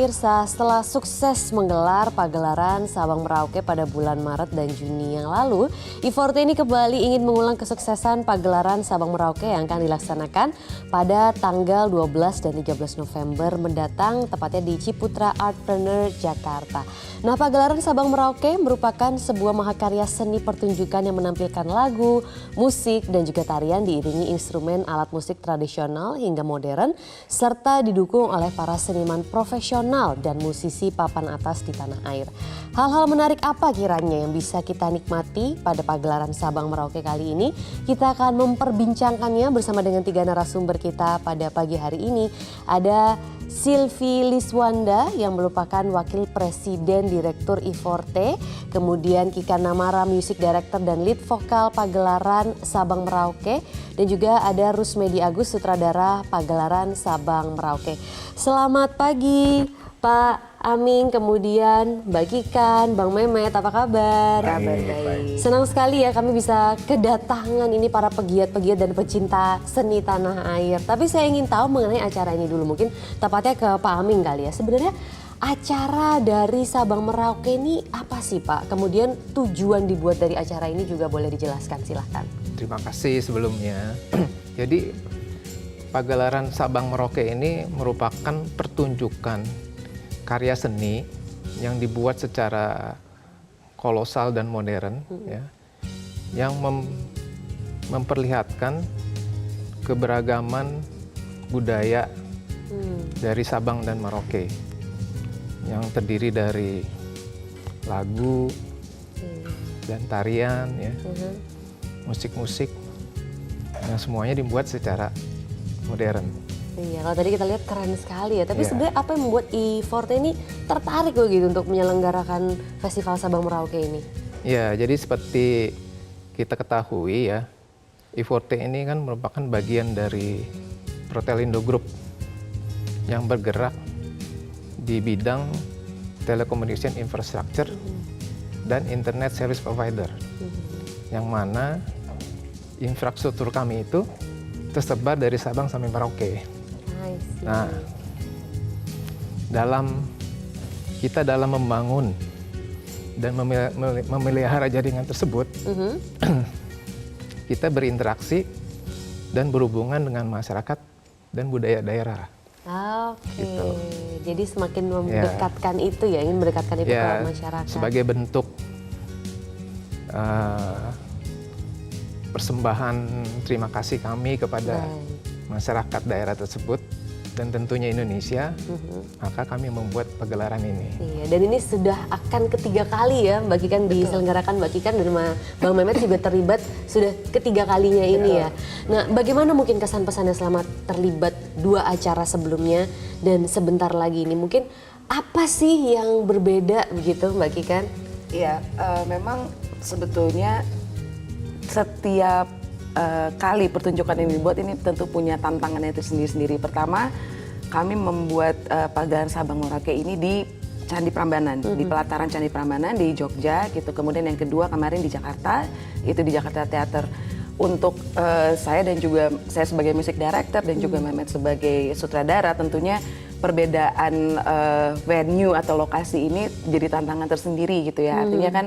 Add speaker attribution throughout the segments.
Speaker 1: pemirsa, setelah sukses menggelar pagelaran Sabang Merauke pada bulan Maret dan Juni yang lalu, I40 ini kembali ingin mengulang kesuksesan pagelaran Sabang Merauke yang akan dilaksanakan pada tanggal 12 dan 13 November mendatang, tepatnya di Ciputra Artpreneur, Jakarta. Nah, pagelaran Sabang Merauke merupakan sebuah mahakarya seni pertunjukan yang menampilkan lagu, musik, dan juga tarian diiringi instrumen alat musik tradisional hingga modern, serta didukung oleh para seniman profesional dan musisi papan atas di tanah air. Hal-hal menarik apa kiranya yang bisa kita nikmati pada pagelaran Sabang Merauke kali ini? Kita akan memperbincangkannya bersama dengan 3 narasumber kita pada pagi hari ini. Ada Sylvie Liswanda yang merupakan Wakil Presiden Direktur I40, kemudian Kika Namara, Music Director dan Lead Vokal pagelaran Sabang Merauke, dan juga ada Rusmedi Agus, Sutradara pagelaran Sabang Merauke. Selamat pagi Pak Aming, kemudian Mbak Kikan, Bang Mehmet, apa kabar?
Speaker 2: Kabar baik.
Speaker 1: Senang sekali ya kami bisa kedatangan ini para pegiat-pegiat dan pecinta seni tanah air. Tapi saya ingin tahu mengenai acara ini dulu, mungkin tepatnya ke Pak Aming kali ya. Sebenarnya acara dari Sabang Merauke ini apa sih Pak? Kemudian tujuan dibuat dari acara ini juga boleh dijelaskan, silahkan.
Speaker 2: Terima kasih sebelumnya. Jadi pagelaran Sabang Merauke ini merupakan pertunjukan karya seni yang dibuat secara kolosal dan modern, ya, yang memperlihatkan keberagaman budaya dari Sabang dan Merauke, yang terdiri dari lagu dan tarian, ya, musik-musik, yang semuanya dibuat secara modern.
Speaker 1: Iya, kalau tadi kita lihat keren sekali ya. Tapi sebenarnya apa yang membuat I40 ini tertarik begitu untuk menyelenggarakan Festival Sabang Merauke ini?
Speaker 2: Ya, jadi seperti kita ketahui ya, I40 ini kan merupakan bagian dari Protelindo Group yang bergerak di bidang telecommunication infrastructure dan internet service provider, yang mana infrastruktur kami itu tersebar dari Sabang sampai Merauke. Nah, dalam membangun dan memelihara jaringan tersebut, kita berinteraksi dan berhubungan dengan masyarakat dan budaya daerah.
Speaker 1: Oke,
Speaker 2: Gitu.
Speaker 1: jadi semakin mendekatkan itu ya, ingin mendekatkan itu ke masyarakat.
Speaker 2: Sebagai bentuk persembahan terima kasih kami kepada masyarakat daerah tersebut dan tentunya Indonesia, maka kami membuat pagelaran ini.
Speaker 1: Iya, dan ini sudah akan ketiga kali ya Mbak Kikan diselenggarakan. Mbak Kikan dan Bang Mehmet juga terlibat sudah ketiga kalinya ini ya. Nah, bagaimana mungkin kesan-pesannya selama terlibat 2 acara sebelumnya dan sebentar lagi ini? Mungkin apa sih yang berbeda begitu Mbak Kikan?
Speaker 3: Iya, memang sebetulnya setiap kali pertunjukan yang dibuat ini tentu punya tantangannya itu sendiri-sendiri. Pertama, kami membuat pagelaran Sabang Merauke ini di Candi Prambanan, di pelataran Candi Prambanan di Jogja gitu. Kemudian yang kedua kemarin di Jakarta, itu di Jakarta Theater. Untuk saya dan juga saya sebagai music director dan juga Mehmet sebagai sutradara, tentunya perbedaan venue atau lokasi ini jadi tantangan tersendiri gitu ya. Artinya kan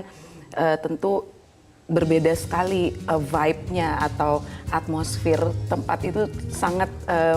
Speaker 3: tentu berbeda sekali vibe-nya atau atmosfer tempat itu sangat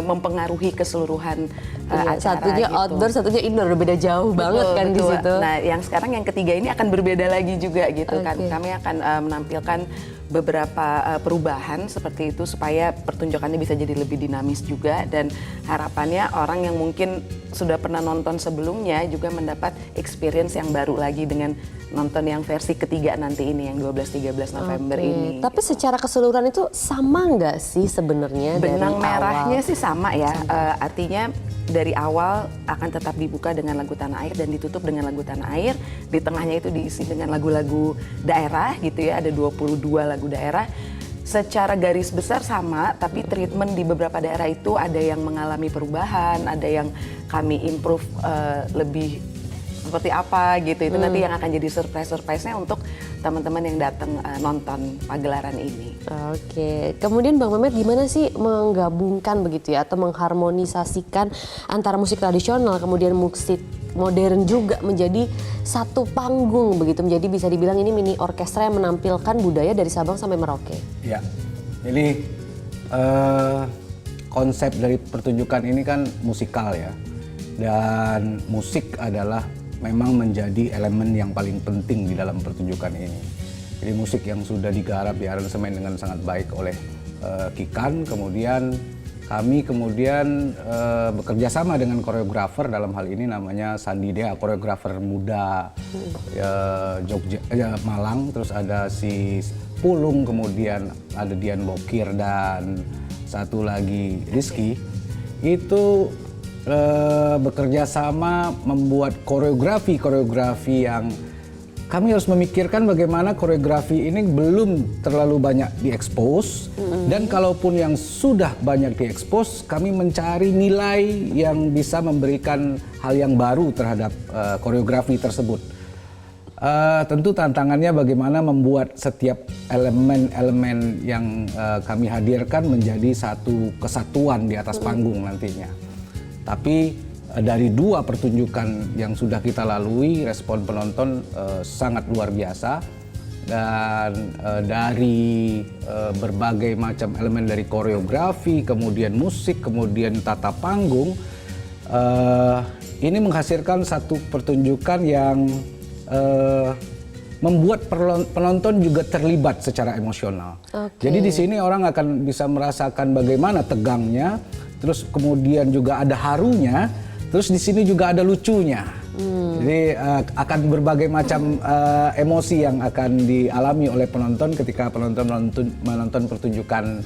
Speaker 3: mempengaruhi keseluruhan acara.
Speaker 1: Satunya
Speaker 3: gitu.
Speaker 1: outdoor, satunya indoor, beda jauh banget kan di situ.
Speaker 3: Nah, yang sekarang yang ketiga ini akan berbeda lagi juga gitu kan. Kami akan menampilkan beberapa perubahan seperti itu supaya pertunjukannya bisa jadi lebih dinamis juga, dan harapannya orang yang mungkin sudah pernah nonton sebelumnya juga mendapat experience yang baru lagi dengan nonton yang versi ketiga nanti ini yang 12-13 November ini.
Speaker 1: Tapi secara keseluruhan itu sama nggak sih sebenarnya?
Speaker 3: Benang
Speaker 1: dari
Speaker 3: merahnya
Speaker 1: awal?
Speaker 3: sih sama ya. Artinya dari awal akan tetap dibuka dengan lagu tanah air dan ditutup dengan lagu tanah air. Di tengahnya itu diisi dengan lagu-lagu daerah gitu ya, ada 22 lagu daerah. Secara garis besar sama, tapi treatment di beberapa daerah itu ada yang mengalami perubahan, ada yang kami improve lebih seperti apa gitu. Itu nanti yang akan jadi surprise-nya untuk teman-teman yang datang nonton pagelaran ini.
Speaker 1: Oke, kemudian Bang Mehmet gimana sih menggabungkan begitu ya atau mengharmonisasikan antara musik tradisional kemudian musik modern juga menjadi satu panggung begitu, menjadi bisa dibilang ini mini orkestra yang menampilkan budaya dari Sabang sampai Merauke.
Speaker 4: Ya, jadi konsep dari pertunjukan ini kan musikal ya, dan musik adalah memang menjadi elemen yang paling penting di dalam pertunjukan ini. Jadi musik yang sudah digarap di aransemen dengan sangat baik oleh Kikan, kemudian kami bekerja sama dengan koreografer, dalam hal ini namanya Sandi Dea, koreografer muda Jogja, Malang, terus ada si Pulung, kemudian ada Dian Bokir dan satu lagi Rizky. Itu bekerja sama membuat koreografi yang kami harus memikirkan bagaimana koreografi ini belum terlalu banyak diekspos, dan kalaupun yang sudah banyak diekspos, kami mencari nilai yang bisa memberikan hal yang baru terhadap koreografi tersebut. Tentu tantangannya bagaimana membuat setiap elemen-elemen yang kami hadirkan menjadi satu kesatuan di atas panggung nantinya. Tapi dari 2 pertunjukan yang sudah kita lalui, respon penonton sangat luar biasa, dan dari berbagai macam elemen dari koreografi, kemudian musik, kemudian tata panggung, ini menghasilkan satu pertunjukan yang membuat penonton juga terlibat secara emosional. Jadi di sini orang akan bisa merasakan bagaimana tegangnya, terus kemudian juga ada harunya. Terus di sini juga ada lucunya. Jadi akan berbagai macam emosi yang akan dialami oleh penonton ketika penonton menonton pertunjukan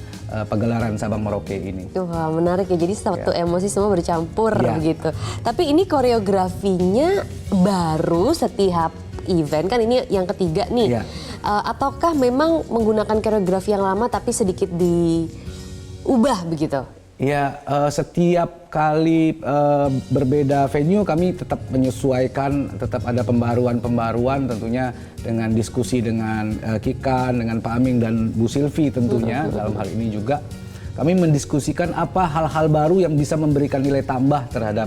Speaker 4: pagelaran Sabang Merauke ini.
Speaker 1: Wah, menarik ya. Jadi satu emosi semua bercampur begitu. Tapi ini koreografinya baru setiap event, kan ini yang ketiga nih. Ataukah memang menggunakan koreografi yang lama tapi sedikit diubah begitu?
Speaker 4: Ya, setiap kali berbeda venue kami tetap menyesuaikan, tetap ada pembaruan tentunya dengan diskusi dengan Kikan, dengan Pak Aming dan Bu Silvi tentunya. Dalam hal ini juga kami mendiskusikan apa hal-hal baru yang bisa memberikan nilai tambah terhadap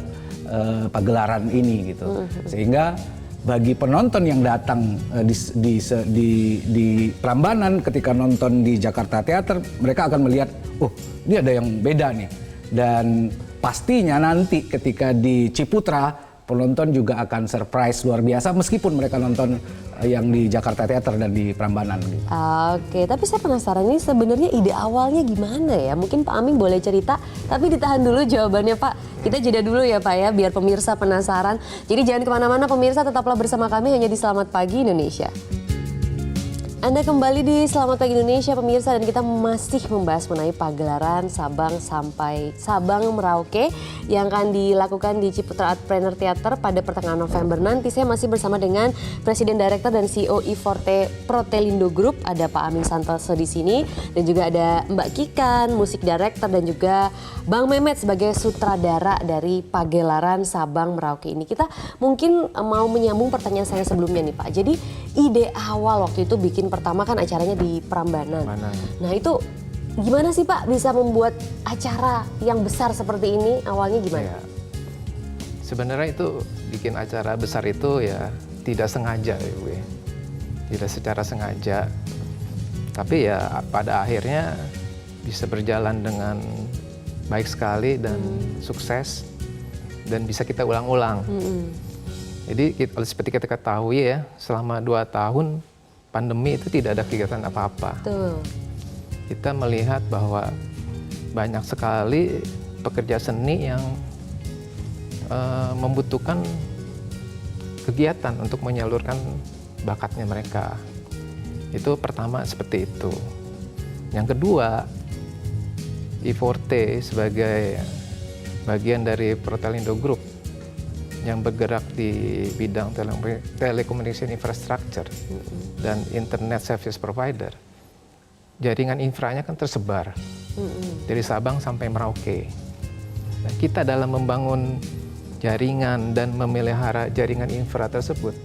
Speaker 4: pagelaran ini gitu. Sehingga bagi penonton yang datang di Prambanan ketika nonton di Jakarta Theater, mereka akan melihat, oh ini ada yang beda nih. Dan pastinya nanti ketika di Ciputra, penonton juga akan surprise luar biasa meskipun mereka nonton yang di Jakarta Theater dan di Prambanan.
Speaker 1: Oke, tapi saya penasaran ini sebenarnya ide awalnya gimana ya? Mungkin Pak Aming boleh cerita, tapi ditahan dulu jawabannya Pak. Kita jeda dulu ya Pak ya, biar pemirsa penasaran. Jadi jangan kemana-mana pemirsa, tetaplah bersama kami hanya di Selamat Pagi Indonesia. Anda kembali di Selamat Pagi Indonesia pemirsa, dan kita masih membahas mengenai pagelaran Sabang sampai Sabang Merauke yang akan dilakukan di Ciputra Artpreneur Theater pada pertengahan November nanti. Saya masih bersama dengan Presiden Direktur dan CEO I-Forte Protelindo Group, ada Pak Aming Santoso di sini, dan juga ada Mbak Kikan, Musik Director, dan juga Bang Mehmet sebagai sutradara dari pagelaran Sabang Merauke ini. Kita mungkin mau menyambung pertanyaan saya sebelumnya nih Pak. Jadi ide awal waktu itu bikin pertama kan acaranya di Prambanan. Nah itu gimana sih Pak bisa membuat acara yang besar seperti ini, awalnya gimana?
Speaker 2: Ya, sebenarnya itu bikin acara besar itu ya tidak sengaja ya Bu. Tidak secara sengaja. Tapi ya pada akhirnya bisa berjalan dengan baik sekali dan sukses dan bisa kita ulang-ulang. Jadi seperti kita ketahui ya, selama 2 tahun pandemi itu tidak ada kegiatan apa-apa. Kita melihat bahwa banyak sekali pekerja seni yang membutuhkan kegiatan untuk menyalurkan bakatnya mereka. Itu pertama seperti itu. Yang kedua, I-Forte sebagai bagian dari Protelindo Group yang bergerak di bidang telecommunication infrastructure dan internet service provider. Jaringan infranya kan tersebar dari Sabang sampai Merauke. Nah, kita dalam membangun jaringan dan memelihara jaringan infra tersebut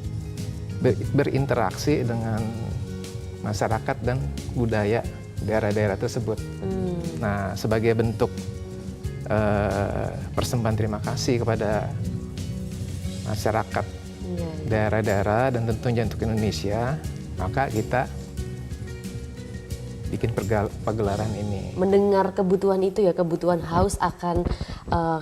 Speaker 2: berinteraksi dengan masyarakat dan budaya daerah-daerah tersebut. Nah, sebagai bentuk persembahan terima kasih kepada masyarakat
Speaker 1: Iya.
Speaker 2: daerah-daerah dan tentunya untuk Indonesia, maka kita bikin pagelaran ini.
Speaker 1: Mendengar kebutuhan itu ya, kebutuhan haus akan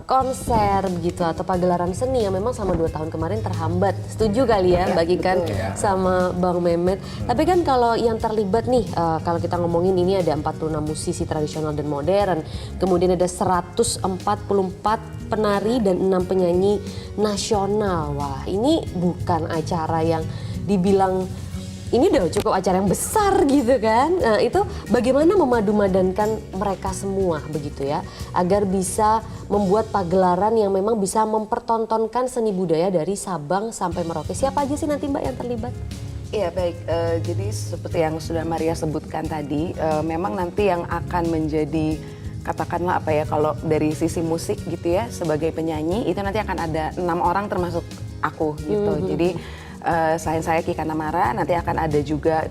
Speaker 1: konser begitu atau pagelaran seni yang memang sama 2 tahun kemarin terhambat. Setuju kali ya Mbak Kikan sama Bang Mehmet. Tapi kan kalau yang terlibat nih, kalau kita ngomongin ini ada 46 musisi tradisional dan modern, kemudian ada 144 penari dan 6 penyanyi nasional. Wah, ini bukan acara yang dibilang ini udah cukup acara yang besar gitu kan. Nah, itu bagaimana memadu-madankan mereka semua begitu ya, agar bisa membuat pagelaran yang memang bisa mempertontonkan seni budaya dari Sabang sampai Merauke. Siapa aja sih nanti Mbak yang terlibat?
Speaker 3: Iya baik, jadi seperti yang sudah Maria sebutkan tadi, memang nanti yang akan menjadi katakanlah apa ya, kalau dari sisi musik gitu ya, sebagai penyanyi itu nanti akan ada 6 orang termasuk aku gitu. Jadi selain saya Kika Namara, nanti akan ada juga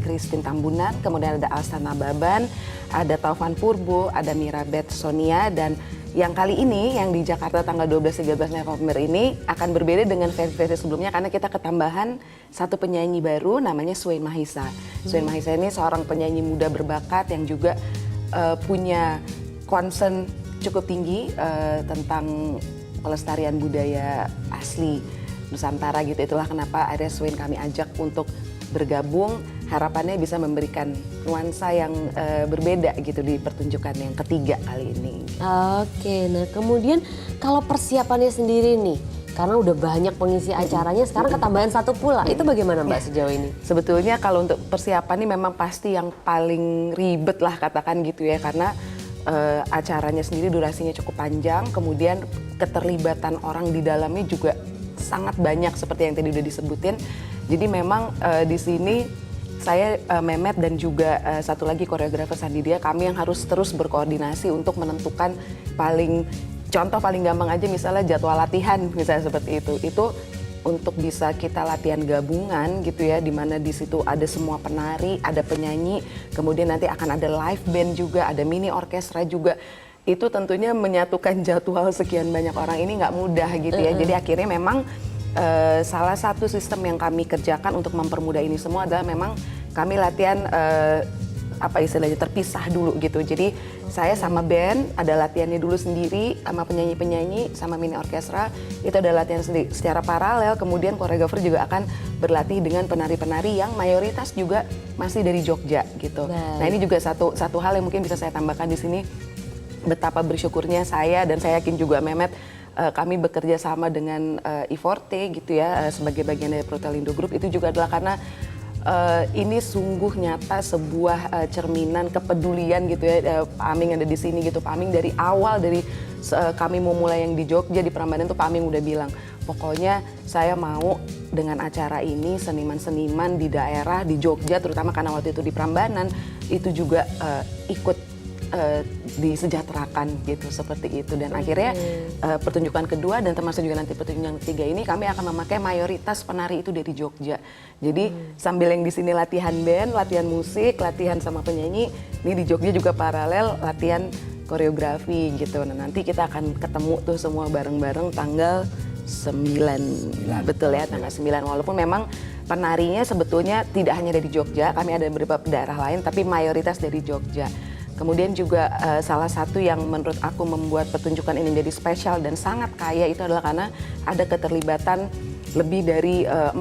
Speaker 3: Christine Tambunan, kemudian ada Alsana Baban, ada Taufan Purbo, ada Mirabeth Sonia, dan yang kali ini yang di Jakarta tanggal 12-13 November ini akan berbeda dengan versi sebelumnya karena kita ketambahan satu penyanyi baru namanya Swain Mahisa. Swain Mahisa ini seorang penyanyi muda berbakat yang juga punya concern cukup tinggi tentang pelestarian budaya asli Nusantara gitu. Itulah kenapa akhirnya Swain kami ajak untuk bergabung, harapannya bisa memberikan nuansa yang berbeda gitu di pertunjukan yang ketiga kali ini.
Speaker 1: Oke, nah kemudian kalau persiapannya sendiri nih, karena udah banyak pengisi acaranya, sekarang ketambahan satu pula, itu bagaimana Mbak sejauh ini?
Speaker 3: Sebetulnya kalau untuk persiapan ini memang pasti yang paling ribet lah katakan gitu ya, karena acaranya sendiri durasinya cukup panjang, kemudian keterlibatan orang di dalamnya juga sangat banyak seperti yang tadi udah disebutin. Jadi memang di sini saya, Mehmet dan juga satu lagi koreografer Sandidia, kami yang harus terus berkoordinasi untuk menentukan contoh paling gampang aja misalnya jadwal latihan misalnya seperti itu. Itu untuk bisa kita latihan gabungan gitu ya, di mana di situ ada semua penari, ada penyanyi, kemudian nanti akan ada live band juga, ada mini orkestra juga. Itu tentunya menyatukan jadwal sekian banyak orang ini nggak mudah gitu ya. Jadi akhirnya memang salah satu sistem yang kami kerjakan untuk mempermudah ini semua adalah memang kami latihan apa istilahnya terpisah dulu gitu. Jadi saya sama band ada latihannya dulu sendiri, sama penyanyi-penyanyi, sama mini orkestra itu ada latihan secara paralel. Kemudian koreografer juga akan berlatih dengan penari-penari yang mayoritas juga masih dari Jogja gitu.
Speaker 1: Baik.
Speaker 3: Nah ini juga satu hal yang mungkin bisa saya tambahkan di sini. Betapa bersyukurnya saya dan saya yakin juga Mehmet, kami bekerja sama dengan I40 gitu ya, sebagai bagian dari Protelindo Group. Itu juga adalah karena ini sungguh nyata sebuah cerminan kepedulian gitu ya. Pak Aming ada di sini gitu. Pak Aming dari awal, dari kami mau mulai yang di Jogja, di Prambanan tuh Pak Aming udah bilang, pokoknya saya mau dengan acara ini seniman-seniman di daerah, di Jogja terutama karena waktu itu di Prambanan, itu juga ikut disejahterakan gitu, seperti itu. Dan akhirnya pertunjukan kedua dan termasuk juga nanti pertunjukan ketiga ini kami akan memakai mayoritas penari itu dari Jogja. Jadi sambil yang di sini latihan band, latihan musik, latihan sama penyanyi, ini di Jogja juga paralel latihan koreografi gitu. Nah nanti kita akan ketemu tuh semua bareng-bareng tanggal 9. Betul ya, tanggal 9. Walaupun memang penarinya sebetulnya tidak hanya dari Jogja, kami ada beberapa daerah lain tapi mayoritas dari Jogja. Kemudian juga salah satu yang menurut aku membuat pertunjukan ini menjadi spesial dan sangat kaya itu adalah karena ada keterlibatan lebih dari 40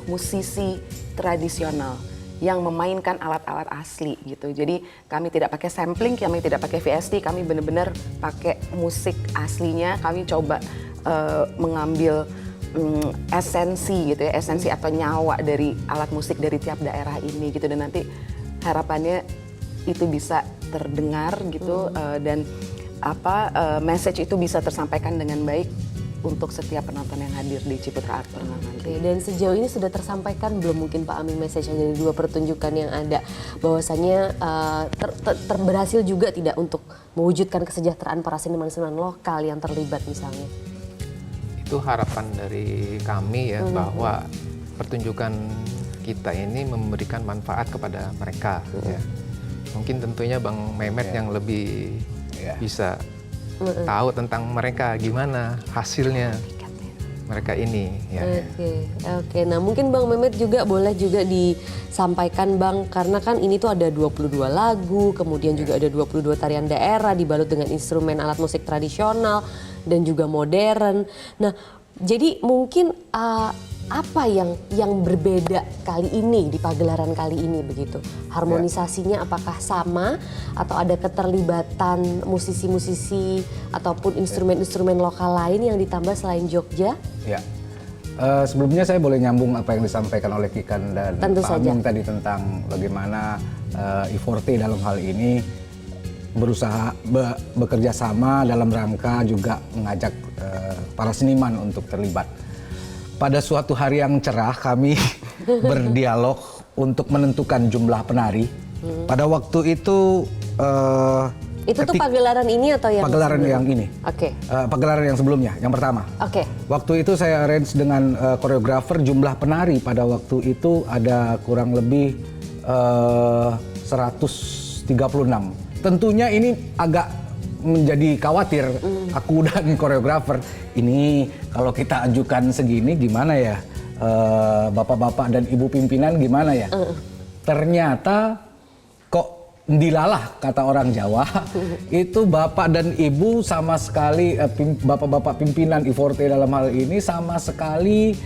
Speaker 3: musisi tradisional yang memainkan alat-alat asli gitu. Jadi kami tidak pakai sampling, kami tidak pakai VST, kami benar-benar pakai musik aslinya. Kami coba mengambil esensi gitu ya, esensi atau nyawa dari alat musik dari tiap daerah ini gitu. Dan nanti harapannya itu bisa terdengar gitu dan message itu bisa tersampaikan dengan baik untuk setiap penonton yang hadir di Ciputra Art Pernah nanti.
Speaker 1: Oke, dan sejauh ini sudah tersampaikan belum mungkin Pak Aming message dari 2 pertunjukan yang ada, bahwasannya berhasil juga tidak untuk mewujudkan kesejahteraan para seniman-seniman lokal yang terlibat misalnya?
Speaker 2: Itu harapan dari kami ya, bahwa pertunjukan kita ini memberikan manfaat kepada mereka ya. Mungkin tentunya Bang Mehmet yang lebih bisa tahu tentang mereka gimana hasilnya. mereka ini ya.
Speaker 1: Oke. Nah mungkin Bang Mehmet juga boleh juga disampaikan Bang, karena kan ini tuh ada 22 lagu, kemudian juga ada 22 tarian daerah dibalut dengan instrumen alat musik tradisional dan juga modern. Nah jadi mungkin apa yang berbeda kali ini di pagelaran kali ini begitu? Harmonisasinya apakah sama atau ada keterlibatan musisi-musisi ataupun instrumen-instrumen lokal lain yang ditambah selain Jogja?
Speaker 4: Ya. Sebelumnya saya boleh nyambung apa yang disampaikan oleh Kikan dan
Speaker 1: Tentu
Speaker 4: Pak
Speaker 1: saja.
Speaker 4: Aming tadi tentang bagaimana I40 dalam hal ini berusaha bekerja sama dalam rangka juga mengajak para seniman untuk terlibat. Pada suatu hari yang cerah kami berdialog untuk menentukan jumlah penari. Pada waktu itu
Speaker 1: Itu tuh pagelaran ini atau yang
Speaker 4: pagelaran
Speaker 1: sebelum?
Speaker 4: yang ini.
Speaker 1: Oke.
Speaker 4: Pagelaran yang sebelumnya, yang pertama.
Speaker 1: Oke.
Speaker 4: Waktu itu saya arrange dengan koreografer, jumlah penari pada waktu itu ada kurang lebih 136. Tentunya ini agak menjadi khawatir aku dan koreografer. Ini kalau kita ajukan segini gimana ya? Bapak-bapak dan ibu pimpinan gimana ya? Ternyata kok dilalah kata orang Jawa. Itu bapak dan ibu sama sekali bapak-bapak pimpinan I40 dalam hal ini sama sekali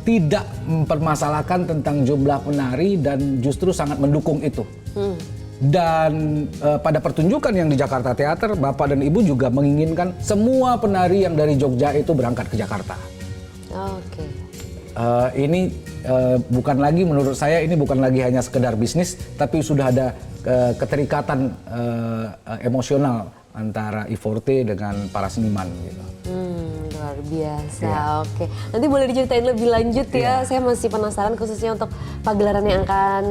Speaker 4: tidak mempermasalahkan tentang jumlah penari dan justru sangat mendukung itu. Dan pada pertunjukan yang di Jakarta Theater, bapak dan ibu juga menginginkan semua penari yang dari Jogja itu berangkat ke Jakarta.
Speaker 1: Oke.
Speaker 4: Ini bukan lagi, menurut saya ini bukan lagi hanya sekedar bisnis, tapi sudah ada keterikatan emosional antara I40 dengan para seniman gitu.
Speaker 1: Luar biasa.
Speaker 4: Iya.
Speaker 1: Oke. Nanti boleh diceritain lebih lanjut ya.
Speaker 4: Iya.
Speaker 1: Saya masih penasaran khususnya untuk pagelaran yang akan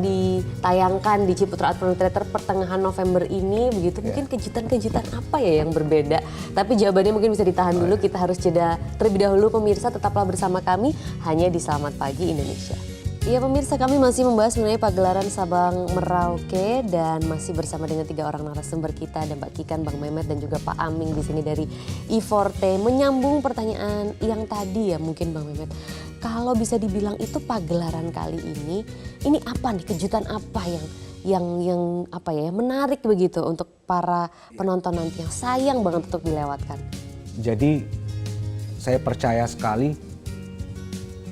Speaker 1: ditayangkan di Ciputra Art Film Theater pertengahan November ini begitu. Mungkin kejutan-kejutan apa ya yang berbeda? Tapi jawabannya mungkin bisa ditahan dulu. Kita harus jeda terlebih dahulu. Pemirsa tetaplah bersama kami hanya di Selamat Pagi Indonesia. Iya pemirsa, kami masih membahas mengenai pagelaran Sabang Merauke dan masih bersama dengan 3 orang narasumber kita, ada Mbak Kikan, Bang Mehmet dan juga Pak Aming di sini dari I40. Menyambung pertanyaan yang tadi ya mungkin Bang Mehmet. Kalau bisa dibilang itu pagelaran kali ini apa nih, kejutan apa yang apa ya, yang menarik begitu untuk para penonton nanti yang sayang banget untuk dilewatkan?
Speaker 4: Jadi saya percaya sekali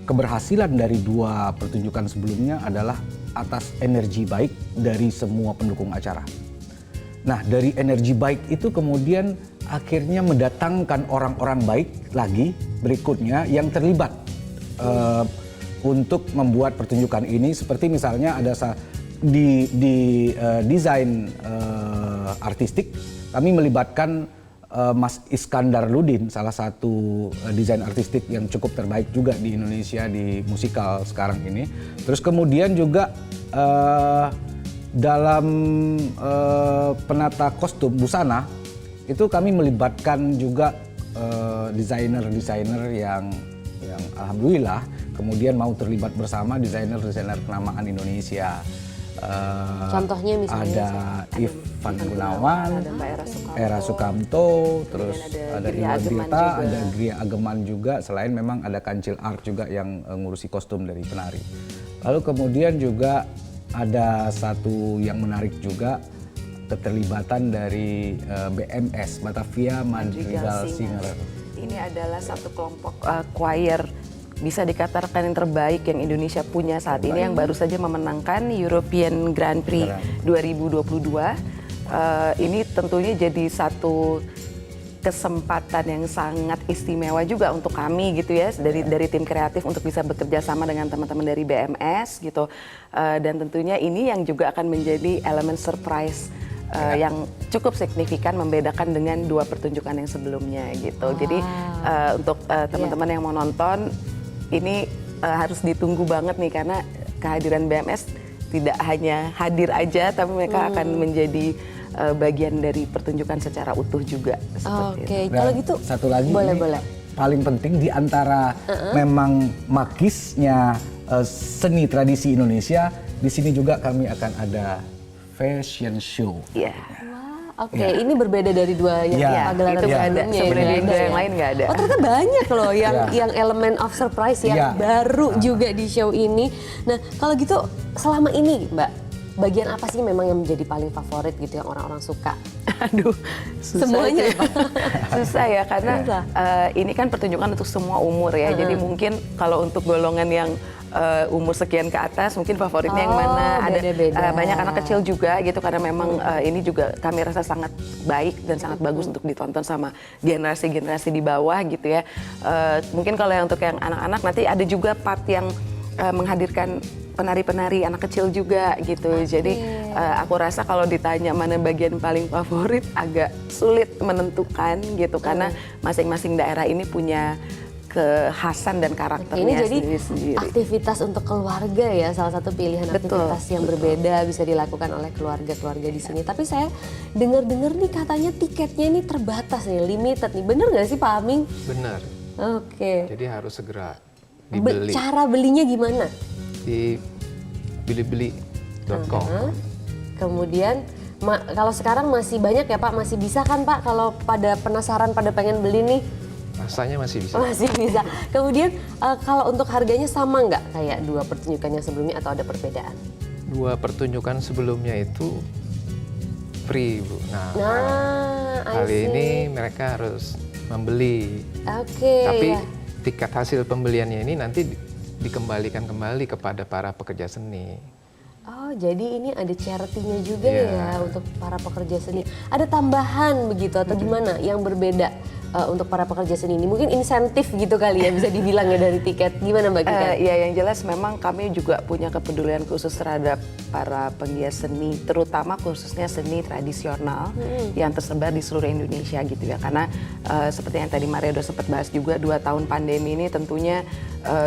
Speaker 4: keberhasilan dari 2 pertunjukan sebelumnya adalah atas energi baik dari semua pendukung acara. Nah, dari energi baik itu kemudian akhirnya mendatangkan orang-orang baik lagi berikutnya yang terlibat untuk membuat pertunjukan ini. Seperti misalnya ada di desain artistik kami melibatkan Mas Iskandar Ludin, salah satu desain artistik yang cukup terbaik juga di Indonesia di musikal sekarang ini. Terus kemudian juga dalam penata kostum busana itu kami melibatkan juga desainer-desainer yang alhamdulillah kemudian mau terlibat bersama, desainer-desainer kenamaan Indonesia.
Speaker 1: Contohnya misalnya
Speaker 4: ada Ivan Gunawan,
Speaker 3: ada Mbak
Speaker 4: Era Sukamto, terus ada
Speaker 3: Gria
Speaker 4: Iwan
Speaker 3: Ageman
Speaker 4: Tirta,
Speaker 3: juga.
Speaker 4: ada Gria Ageman juga. Selain memang ada Kancil Art juga yang ngurusi kostum dari penari. Lalu kemudian juga ada satu yang menarik juga, keterlibatan dari BMS, Batavia Madrigal Singer.
Speaker 3: Ini adalah satu kelompok choir bisa dikatakan yang terbaik yang Indonesia punya saat ini, yang baru saja memenangkan European Grand Prix 2022. Ini tentunya jadi satu kesempatan yang sangat istimewa juga untuk kami gitu ya, dari tim kreatif untuk bisa bekerja sama dengan teman-teman dari BMS gitu. Dan tentunya ini yang juga akan menjadi elemen surprise yang cukup signifikan membedakan dengan 2 pertunjukan yang sebelumnya gitu. Jadi untuk teman-teman yang mau nonton ini harus ditunggu banget nih, karena kehadiran BMS tidak hanya hadir aja, tapi mereka akan menjadi bagian dari pertunjukan secara utuh juga.
Speaker 1: Oke,
Speaker 4: Dan
Speaker 1: kalau gitu
Speaker 4: satu lagi
Speaker 1: boleh.
Speaker 4: paling penting di antara memang magisnya seni tradisi Indonesia, di sini juga kami akan ada fashion show.
Speaker 3: Iya.
Speaker 1: oke. Ini berbeda dari dua yang
Speaker 4: Iya,
Speaker 1: pagelaran
Speaker 3: itu nggak ada.
Speaker 1: sebelumnya.
Speaker 3: Sebenarnya
Speaker 1: ya,
Speaker 3: di
Speaker 1: Mbak,
Speaker 3: yang lain nggak ada.
Speaker 1: Oh ternyata banyak loh yang elemen of surprise yang
Speaker 4: Iya.
Speaker 1: baru juga di show ini. Nah kalau gitu selama ini Mbak, bagian apa sih memang yang menjadi paling favorit gitu yang orang-orang suka?
Speaker 3: Aduh, susah
Speaker 1: Semuanya
Speaker 3: itu. Susah ya karena
Speaker 1: Susah.
Speaker 3: ini kan pertunjukan untuk semua umur ya. Jadi mungkin kalau untuk golongan yang umur sekian ke atas mungkin favoritnya yang
Speaker 1: Oh,
Speaker 3: mana. Ada
Speaker 1: beda-beda.
Speaker 3: banyak anak kecil juga gitu karena memang ini juga kami rasa sangat baik dan sangat bagus untuk ditonton sama generasi-generasi di bawah gitu ya. Mungkin kalau yang untuk yang anak-anak nanti ada juga part yang menghadirkan penari-penari anak kecil juga gitu. Jadi aku rasa kalau ditanya mana bagian paling favorit agak sulit menentukan gitu karena masing-masing daerah ini punya kekhasan dan
Speaker 1: Ini
Speaker 3: karakternya
Speaker 1: jadi
Speaker 3: sendiri-sendiri.
Speaker 1: aktivitas untuk keluarga ya, salah satu pilihan aktivitas yang berbeda bisa dilakukan oleh keluarga-keluarga di sini. Tapi saya dengar-dengar nih katanya tiketnya ini terbatas nih, limited nih. Bener nggak sih Pak Aming?
Speaker 2: Benar.
Speaker 1: Oke.
Speaker 2: Jadi harus segera dibeli
Speaker 1: Cara belinya gimana?
Speaker 2: di bilibeli.com.
Speaker 1: Kemudian kalau sekarang masih banyak ya Pak, masih bisa kan Pak kalau pada penasaran pada pengen beli nih?
Speaker 2: Rasanya masih bisa.
Speaker 1: Masih bisa. Kemudian kalau untuk harganya sama nggak kayak dua pertunjukannya sebelumnya atau ada perbedaan?
Speaker 2: Dua pertunjukan sebelumnya itu free, Bu. Nah,
Speaker 1: I
Speaker 2: kali
Speaker 1: see.
Speaker 2: ini mereka harus membeli.
Speaker 1: Oke.
Speaker 2: Tapi
Speaker 1: ya.
Speaker 2: tiket hasil pembeliannya ini nanti dikembalikan kembali kepada para pekerja seni.
Speaker 1: Oh, jadi ini ada charity-nya juga
Speaker 2: Iya.
Speaker 1: ya untuk para pekerja seni. Ada tambahan begitu atau gimana yang berbeda untuk para pekerja seni ini? Mungkin insentif gitu kali ya bisa dibilang ya dari tiket. Gimana Mbak Kika?
Speaker 3: Ya yang jelas memang kami juga punya kepedulian khusus terhadap para penggiat seni, terutama khususnya seni tradisional yang tersebar di seluruh Indonesia gitu ya. Karena seperti yang tadi Maria udah sempat bahas juga 2 tahun pandemi ini tentunya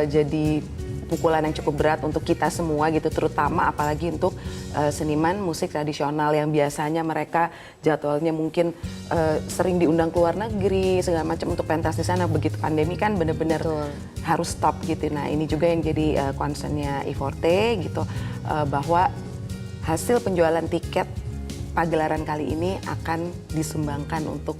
Speaker 3: jadi pukulan yang cukup berat untuk kita semua gitu, terutama apalagi untuk seniman musik tradisional yang biasanya mereka jadwalnya mungkin sering diundang ke luar negeri segala macam untuk pentas di sana. Begitu pandemi kan benar-benar harus stop gitu. Nah ini juga yang jadi concernnya I-Forte gitu, bahwa hasil penjualan tiket pagelaran kali ini akan disumbangkan untuk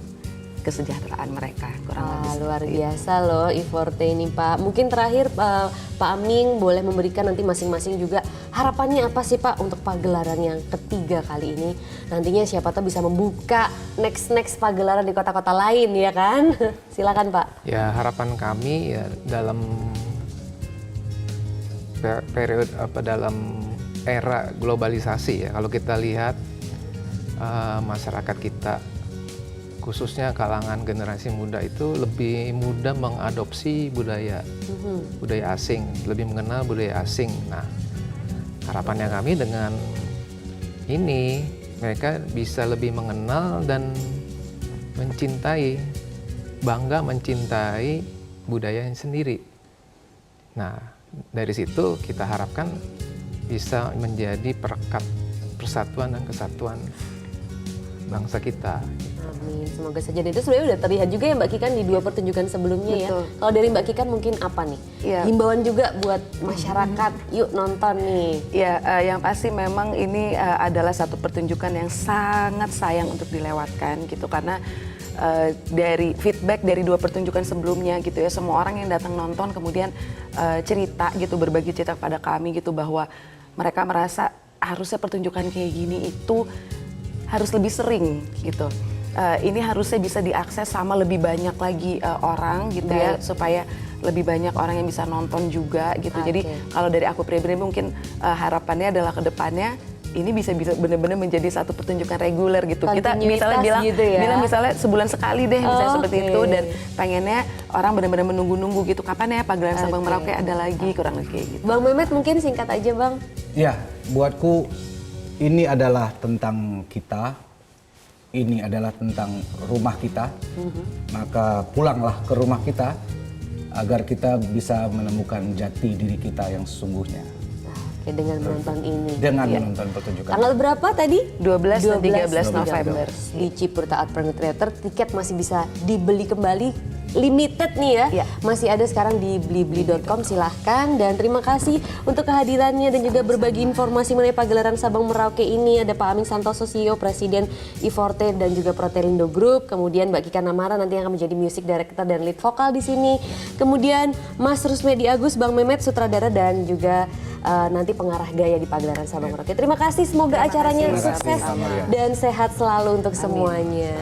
Speaker 3: kesejahteraan mereka kurang lebih.
Speaker 1: Luar biasa loh I-Forte ini Pak. Mungkin terakhir Pak Aming boleh memberikan nanti masing-masing juga harapannya apa sih Pak untuk pagelaran yang ketiga kali ini. Nantinya siapa tahu bisa membuka next pagelaran di kota-kota lain ya kan. Silakan Pak.
Speaker 2: Ya harapan kami ya dalam periode dalam era globalisasi ya, kalau kita lihat masyarakat kita khususnya kalangan generasi muda itu lebih mudah mengadopsi budaya asing, lebih mengenal budaya asing. Nah, harapannya kami dengan ini mereka bisa lebih mengenal dan mencintai, bangga mencintai budayanya sendiri. Nah, dari situ kita harapkan bisa menjadi perekat persatuan dan kesatuan bangsa kita.
Speaker 1: Amin, semoga saja. Dan itu sebenarnya udah terlihat juga ya Mbak Kikan di 2 pertunjukan sebelumnya ya.
Speaker 3: Betul.
Speaker 1: Kalau dari Mbak Kikan mungkin apa nih?
Speaker 3: Iya.
Speaker 1: Himbauan juga buat masyarakat, yuk nonton nih.
Speaker 3: Ya, yang pasti memang ini adalah satu pertunjukan yang sangat sayang untuk dilewatkan gitu karena dari feedback dari 2 pertunjukan sebelumnya gitu ya, semua orang yang datang nonton kemudian cerita gitu, berbagi cerita kepada kami gitu bahwa mereka merasa harusnya pertunjukan kayak gini itu harus lebih sering gitu. Ini harusnya bisa diakses sama lebih banyak lagi orang gitu ya, supaya lebih banyak orang yang bisa nonton juga gitu. Jadi kalau dari aku pribadi mungkin harapannya adalah ke depannya ini bisa benar-benar menjadi satu pertunjukan reguler gitu. Kita misalnya bilang
Speaker 1: gitu ya?
Speaker 3: bilang misalnya sebulan sekali deh misalnya seperti itu, dan pengennya orang benar-benar menunggu-nunggu gitu kapan ya pagelaran Sabang Merauke ada lagi, kurang lebih kayak gitu.
Speaker 1: Bang Mehmet mungkin singkat aja Bang.
Speaker 4: Ya, buatku ini adalah tentang kita, ini adalah tentang rumah kita, maka pulanglah ke rumah kita agar kita bisa menemukan jati diri kita yang sesungguhnya.
Speaker 1: Oke, dengan menonton ini.
Speaker 4: Dengan menonton pertunjukan.
Speaker 1: Tanggal berapa tadi?
Speaker 3: 12 dan 13 November.
Speaker 1: Di Ciputa Art Planning Theater, tiket masih bisa dibeli kembali limited nih ya.
Speaker 3: Iya.
Speaker 1: Masih ada sekarang di blibli.com, silahkan. Dan terima kasih untuk kehadirannya dan juga berbagi informasi mengenai pagelaran Sabang Merauke ini. Ada Pak Aming Santoso, CEO, Presiden Iforte dan juga Protelindo Group. Kemudian Mbak Kika Namara nanti yang akan menjadi music director dan lead vokal di sini. Kemudian Mas Rusmedi Agus, Bang Mehmet, sutradara dan juga nanti pengarah gaya di pagelaran Sabang Merauke. Terima kasih, semoga acaranya sukses dan sehat selalu untuk semuanya.